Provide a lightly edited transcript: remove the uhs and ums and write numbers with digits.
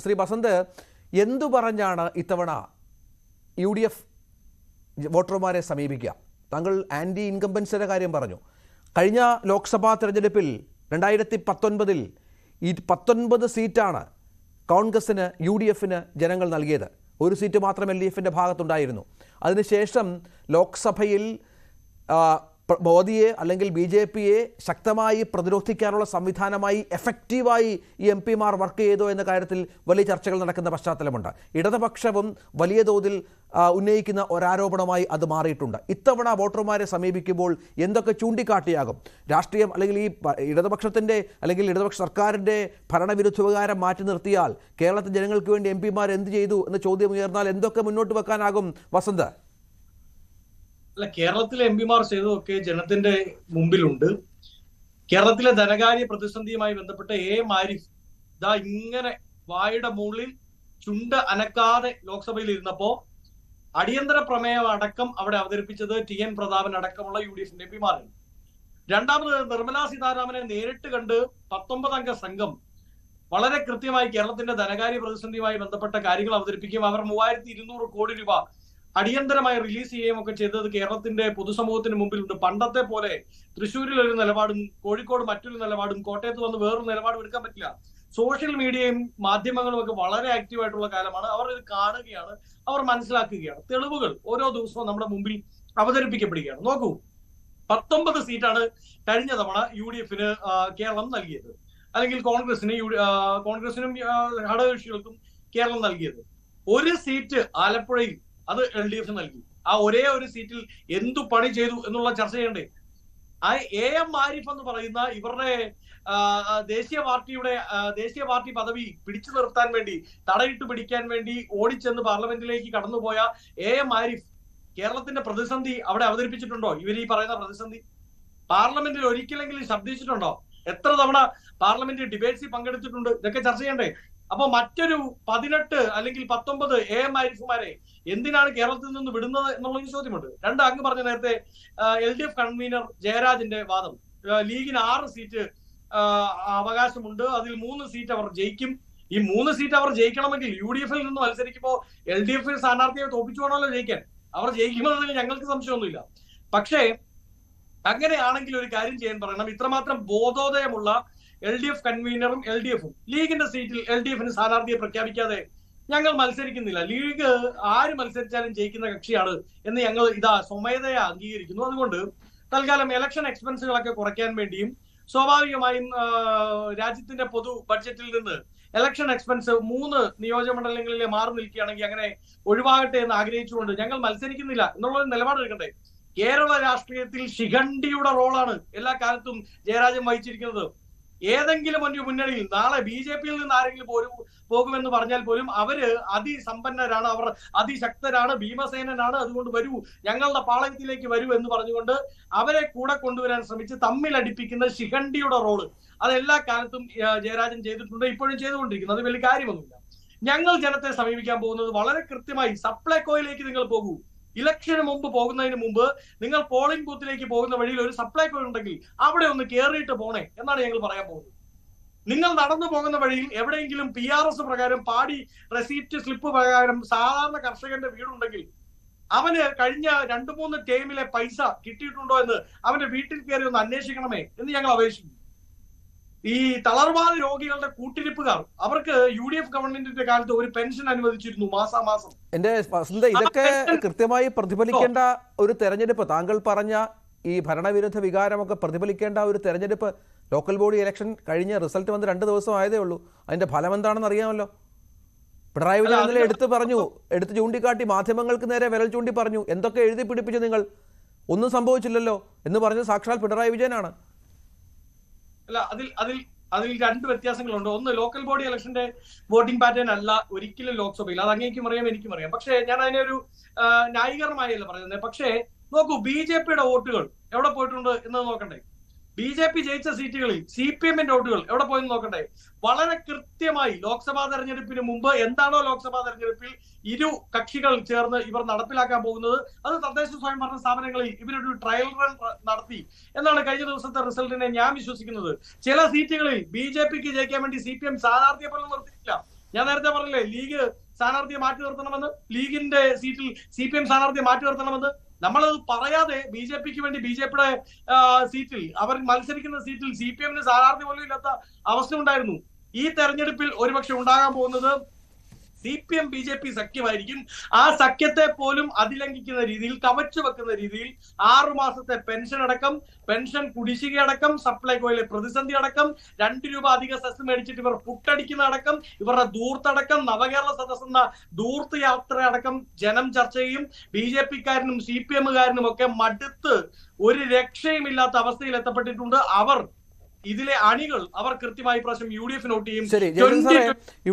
ശ്രീ ബസന്ത്, എന്തു പറഞ്ഞാണ് ഇത്തവണ UDF വോട്ടർമാരെ സമീപിക്കുക? താങ്കൾ ആൻറ്റി ഇൻകംബൻസിയുടെ കാര്യം പറഞ്ഞു. കഴിഞ്ഞ ലോക്സഭാ തെരഞ്ഞെടുപ്പിൽ 2019 ഈ 19 സീറ്റാണ് കോൺഗ്രസിന് UDFന് ജനങ്ങൾ നൽകിയത്. ഒരു സീറ്റ് മാത്രം LDFിൻ്റെ ഭാഗത്തുണ്ടായിരുന്നു. അതിനുശേഷം ലോക്സഭയിൽ മോദിയെ അല്ലെങ്കിൽ BJPയെ ശക്തമായി പ്രതിരോധിക്കാനുള്ള സംവിധാനമായി എഫക്റ്റീവായി ഈ MP-മാർ വർക്ക് ചെയ്തോ എന്ന കാര്യത്തിൽ വലിയ ചർച്ചകൾ നടക്കുന്ന പശ്ചാത്തലമുണ്ട്. ഇടതുപക്ഷവും വലിയ തോതിൽ ഉന്നയിക്കുന്ന ഒരാരോപണമായി അത് മാറിയിട്ടുണ്ട്. ഇത്തവണ വോട്ടർമാരെ സമീപിക്കുമ്പോൾ എന്തൊക്കെ ചൂണ്ടിക്കാട്ടിയാകും? രാഷ്ട്രീയം അല്ലെങ്കിൽ ഈ ഇടതുപക്ഷത്തിൻ്റെ അല്ലെങ്കിൽ ഇടതുപക്ഷ സർക്കാരിൻ്റെ ഭരണവിരുദ്ധ വികാരം മാറ്റി നിർത്തിയാൽ കേരളത്തിലെ ജനങ്ങൾക്ക് വേണ്ടി MP-മാർ എന്ത് ചെയ്തു എന്ന ചോദ്യം ഉയർന്നാൽ എന്തൊക്കെ മുന്നോട്ട് വെക്കാനാകും വസന്ത്? അല്ല, കേരളത്തിലെ MP-മാർ ചെയ്തതൊക്കെ ജനത്തിന്റെ മുമ്പിലുണ്ട്. കേരളത്തിലെ ധനകാര്യ പ്രതിസന്ധിയുമായി ബന്ധപ്പെട്ട് ആരിഫ് ഇതാ ഇങ്ങനെ വായുടെ മുകളിൽ ചുണ്ട് അനക്കാതെ ലോക്സഭയിൽ ഇരുന്നപ്പോ അടിയന്തര പ്രമേയം അടക്കം അവിടെ അവതരിപ്പിച്ചത് TN പ്രതാപൻ അടക്കമുള്ള UDFിന്റെ MP-മാരാണ്. രണ്ടാമത് നിർമ്മലാ സീതാരാമനെ നേരിട്ട് കണ്ട് 19 അംഗ സംഘം വളരെ കൃത്യമായി കേരളത്തിന്റെ ധനകാര്യ പ്രതിസന്ധിയുമായി ബന്ധപ്പെട്ട കാര്യങ്ങൾ അവതരിപ്പിക്കുകയും അവർ 3200 കോടി രൂപ അടിയന്തരമായി റിലീസ് ചെയ്യുകയും ഒക്കെ ചെയ്തത് കേരളത്തിന്റെ പൊതുസമൂഹത്തിന് മുമ്പിലുണ്ട്. പണ്ടത്തെ പോലെ തൃശ്ശൂരിൽ ഒരു നിലപാടും കോഴിക്കോട് മറ്റൊരു നിലപാടും കോട്ടയത്ത് വന്ന് വേറൊരു നിലപാടും എടുക്കാൻ പറ്റില്ല. സോഷ്യൽ മീഡിയയും മാധ്യമങ്ങളും ഒക്കെ വളരെ ആക്റ്റീവായിട്ടുള്ള കാലമാണ്. അവർ ഇത് കാണുകയാണ്, അവർ മനസ്സിലാക്കുകയാണ്. തെളിവുകൾ ഓരോ ദിവസവും നമ്മുടെ മുമ്പിൽ അവതരിപ്പിക്കപ്പെടുകയാണ്. നോക്കൂ, 19 സീറ്റാണ് കഴിഞ്ഞ തവണ UDFന് കേരളം നൽകിയത്, അല്ലെങ്കിൽ കോൺഗ്രസിനും ഘടകകക്ഷികൾക്കും കേരളം നൽകിയത്. ഒരു സീറ്റ് ആലപ്പുഴയിൽ അത് LDF നൽകി. ആ ഒരേ ഒരു സീറ്റിൽ എന്തു പണി ചെയ്തു എന്നുള്ള ചർച്ച ചെയ്യണ്ടേ? ആ AM ആരിഫ് എന്ന് പറയുന്ന ഇവരുടെ ദേശീയ പാർട്ടി പദവി പിടിച്ചു നിർത്താൻ വേണ്ടി, തടയിട്ട് പിടിക്കാൻ വേണ്ടി ഓടിച്ചെന്ന് പാർലമെന്റിലേക്ക് കടന്നുപോയ AM ആരിഫ് കേരളത്തിന്റെ പ്രതിസന്ധി അവിടെ അവതരിപ്പിച്ചിട്ടുണ്ടോ? ഇവർ ഈ പറയുന്ന പ്രതിസന്ധി പാർലമെന്റിൽ ഒരിക്കലെങ്കിലും ശബ്ദിച്ചിട്ടുണ്ടോ? എത്ര തവണ പാർലമെന്റ് ഡിബേറ്റ്സിൽ പങ്കെടുത്തിട്ടുണ്ട്? ഇതൊക്കെ ചർച്ച ചെയ്യണ്ടേ? അപ്പൊ മറ്റൊരു 18 അല്ലെങ്കിൽ 19 AM ആരിഫുമാരെ എന്തിനാണ് കേരളത്തിൽ നിന്ന് വിടുന്നത് എന്നുള്ള ചോദ്യമുണ്ട്. അങ്ങ് പറഞ്ഞ നേരത്തെ LDF കൺവീനർ ജയരാജന്റെ വാദം, ലീഗിന് 6 സീറ്റ് അവകാശമുണ്ട്, അതിൽ 3 സീറ്റ് അവർ ജയിക്കും. ഈ 3 സീറ്റ് അവർ ജയിക്കണമെങ്കിൽ UDFിൽ നിന്ന് മത്സരിക്കുമ്പോൾ LDF സ്ഥാനാർത്ഥിയെ തോപ്പിച്ചു വേണമല്ലോ ജയിക്കാൻ. അവർ ജയിക്കുമെന്നതിൽ ഞങ്ങൾക്ക് സംശയമൊന്നുമില്ല. പക്ഷേ അങ്ങനെയാണെങ്കിൽ ഒരു കാര്യം ചെയ്യാൻ പറയണം. ഇത്രമാത്രം ബോധോദയമുള്ള LDF കൺവീനറും LDFും ലീഗിന്റെ സീറ്റിൽ LDFന് സ്ഥാനാർത്ഥിയെ പ്രഖ്യാപിക്കാതെ ഞങ്ങൾ മത്സരിക്കുന്നില്ല, ലീഗ് ആര് മത്സരിച്ചാലും ജയിക്കുന്ന കക്ഷിയാണ് എന്ന് ഞങ്ങൾ സ്വമേധയാ അംഗീകരിക്കുന്നു. അതുകൊണ്ട് തൽക്കാലം ഇലക്ഷൻ എക്സ്പെൻസുകളൊക്കെ കുറയ്ക്കാൻ വേണ്ടിയും സ്വാഭാവികമായും രാജ്യത്തിന്റെ പൊതു ബഡ്ജറ്റിൽ നിന്ന് ഇലക്ഷൻ എക്സ്പെൻസ് 3 നിയോജകമണ്ഡലങ്ങളിലെ മാറി നിൽക്കുകയാണെങ്കിൽ അങ്ങനെ ഒഴിവാകട്ടെ എന്ന് ആഗ്രഹിച്ചുകൊണ്ട് ഞങ്ങൾ മത്സരിക്കുന്നില്ല എന്നുള്ള നിലപാടെടുക്കണ്ടേ? കേരള രാഷ്ട്രീയത്തിൽ ശിഖണ്ഡിയുടെ റോളാണ് എല്ലാ കാലത്തും ജയരാജൻ വഹിച്ചിരിക്കുന്നത്. ഏതെങ്കിലും ഒരു മുന്നണിയിൽ നാളെ BJPയിൽ നിന്ന് ആരെങ്കിലും പോകുമെന്ന് പറഞ്ഞാൽ പോലും അവര് അതിസമ്പന്നരാണ്, അവർ അതിശക്തരാണ്, ഭീമസേനനാണ്, അതുകൊണ്ട് വരൂ, ഞങ്ങളുടെ പാളയത്തിലേക്ക് വരൂ എന്ന് പറഞ്ഞുകൊണ്ട് അവരെ കൂടെ കൊണ്ടുവരാൻ ശ്രമിച്ച് തമ്മിലടിപ്പിക്കുന്ന ശിഖണ്ഡിയുടെ റോള് അത് എല്ലാ കാലത്തും ജയരാജൻ ചെയ്തിട്ടുണ്ട്, ഇപ്പോഴും ചെയ്തുകൊണ്ടിരിക്കുന്നത്. അത് വലിയ കാര്യമൊന്നുമില്ല. ഞങ്ങൾ ജനത്തെ സമീപിക്കാൻ പോകുന്നത് വളരെ കൃത്യമായി സപ്ലൈകോയിലേക്ക് നിങ്ങൾ പോകൂ. ഇലക്ഷന് മുമ്പ് പോകുന്നതിന് മുമ്പ് നിങ്ങൾ പോളിംഗ് ബൂത്തിലേക്ക് പോകുന്ന വഴിയിൽ ഒരു സപ്ലൈകോ ഉണ്ടെങ്കിൽ അവിടെ ഒന്ന് കയറിയിട്ട് പോണേ എന്നാണ് ഞങ്ങൾ പറയാൻ പോകുന്നത്. നിങ്ങൾ നടന്നു പോകുന്ന വഴിയിൽ എവിടെയെങ്കിലും PRS പ്രകാരം പാടി റെസീപ്റ്റ് സ്ലിപ്പ് പ്രകാരം സാധാരണ കർഷകന്റെ വീടുണ്ടെങ്കിൽ അവന് കഴിഞ്ഞ 2-3 ടേമിലെ പൈസ കിട്ടിയിട്ടുണ്ടോ എന്ന് അവന്റെ വീട്ടിൽ കയറി ഒന്ന് അന്വേഷിക്കണമേ എന്ന് ഞങ്ങൾ അപേക്ഷിക്കുന്നു. ഈ തളർവാദ രോഗികളുടെ കൂട്ടിരിപ്പുകാർ, അവർക്ക് UDF ഗവൺമെന്റിന്റെ കാലത്ത് ഒരു പെൻഷൻ അനുവദിച്ചിരുന്നു മാസാമാസം. എന്റെ വസന്ത, ഇതൊക്കെ കൃത്യമായി പ്രതിഫലിക്കേണ്ട ഒരു തെരഞ്ഞെടുപ്പ്, താങ്കൾ പറഞ്ഞ ഈ ഭരണവിരുദ്ധ വികാരമൊക്കെ പ്രതിഫലിക്കേണ്ട ഒരു തെരഞ്ഞെടുപ്പ്. ലോക്കൽ ബോഡി ഇലക്ഷൻ കഴിഞ്ഞ റിസൾട്ട് വന്ന് 2 ദിവസം ആയതേ ഉള്ളൂ. അതിന്റെ ഫലം എന്താണെന്ന് അറിയാമല്ലോ. പിണറായി വിജയൻ ഇന്നലെ എടുത്ത് ചൂണ്ടിക്കാട്ടി, മാധ്യമങ്ങൾക്ക് നേരെ വിരൽ ചൂണ്ടി പറഞ്ഞു, എന്തൊക്കെ എഴുതി പിടിപ്പിച്ചു നിങ്ങൾ, ഒന്നും സംഭവിച്ചില്ലല്ലോ എന്ന് പറഞ്ഞത് സാക്ഷാൽ പിണറായി വിജയനാണ്. അല്ല, അതിൽ 2 വ്യത്യാസങ്ങളുണ്ട്. ഒന്ന്, ലോക്കൽ ബോഡി ഇലക്ഷന്റെ വോട്ടിംഗ് പാറ്റേൺ അല്ല ഒരിക്കലും ലോക്സഭയിൽ. അത് അങ്ങേക്കും അറിയാം, എനിക്കും അറിയാം. പക്ഷേ ഞാൻ അതിനെ ഒരു ന്യായീകരണമായല്ല പറയുന്നത്. പക്ഷേ നോക്കൂ, BJPയുടെ വോട്ടുകൾ എവിടെ പോയിട്ടുണ്ട് എന്ന് നോക്കണ്ടേ? BJP ജയിച്ച സീറ്റുകളിൽ CPMന്റെ വോട്ടുകൾ എവിടെ പോയെന്ന് നോക്കണ്ടേ? വളരെ കൃത്യമായി ലോക്സഭാ തെരഞ്ഞെടുപ്പിന് മുമ്പ് എന്താണോ ലോക്സഭാ തെരഞ്ഞെടുപ്പിൽ ഇരു കക്ഷികൾ ചേർന്ന് ഇവർ നടപ്പിലാക്കാൻ പോകുന്നത്, അത് തദ്ദേശ സ്വയംഭരണ സ്ഥാപനങ്ങളിൽ ഇവരൊരു ട്രയൽ റൺ നടത്തി എന്നാണ് കഴിഞ്ഞ ദിവസത്തെ റിസൾട്ടിനെ ഞാൻ വിശ്വസിക്കുന്നത്. ചില സീറ്റുകളിൽ BJPക്ക് ജയിക്കാൻ വേണ്ടി CPM സ്ഥാനാർത്ഥിയെ പോലും നിർത്തിയില്ല. ഞാൻ നേരത്തെ പറഞ്ഞില്ലേ ലീഗ് സ്ഥാനാർത്ഥിയെ മാറ്റി നിർത്തണമെന്ന്, ലീഗിന്റെ സീറ്റിൽ CPM സ്ഥാനാർത്ഥിയെ മാറ്റി നിർത്തണമെന്ന്. നമ്മളത് പറയാതെ BJPക്ക് വേണ്ടി BJPയുടെ സീറ്റിൽ, അവർ മത്സരിക്കുന്ന സീറ്റിൽ CPMന് സ്ഥാനാർത്ഥി പോലും ഇല്ലാത്ത അവസ്ഥ ഉണ്ടായിരുന്നു. ഈ തെരഞ്ഞെടുപ്പിൽ ഒരുപക്ഷെ ഉണ്ടാകാൻ പോകുന്നത് CPM BJP സഖ്യമായിരിക്കും. ആ സഖ്യത്തെ പോലും അതിലംഘിക്കുന്ന രീതിയിൽ, കവച്ചു വെക്കുന്ന രീതിയിൽ 6 മാസത്തെ പെൻഷൻ അടക്കം, പെൻഷൻ കുടിശ്ശിക അടക്കം, സപ്ലൈകോയിലെ പ്രതിസന്ധി അടക്കം, 2 രൂപ അധിക സെസ് മേടിച്ചിട്ട് ഇവർ പുട്ടടിക്കുന്ന അടക്കം, ഇവരുടെ ദൂർത്തടക്കം, നവകേരള സദസ് എന്ന ദൂർത്ത് യാത്ര അടക്കം ജനം ചർച്ച ചെയ്യും. BJPക്കാരനും CPMകാരനും ഒക്കെ മടുത്ത് ഒരു രക്ഷയുമില്ലാത്ത അവസ്ഥയിൽ എത്തപ്പെട്ടിട്ടുണ്ട്. ഇതിലെ അണികൾ അവർ കൃത്യമായി പ്രാവശ്യം UDF നോട്ട് ചെയ്യും. ശരി, ജയചന്ദ്രൻ സാറേ, ഇവിടെ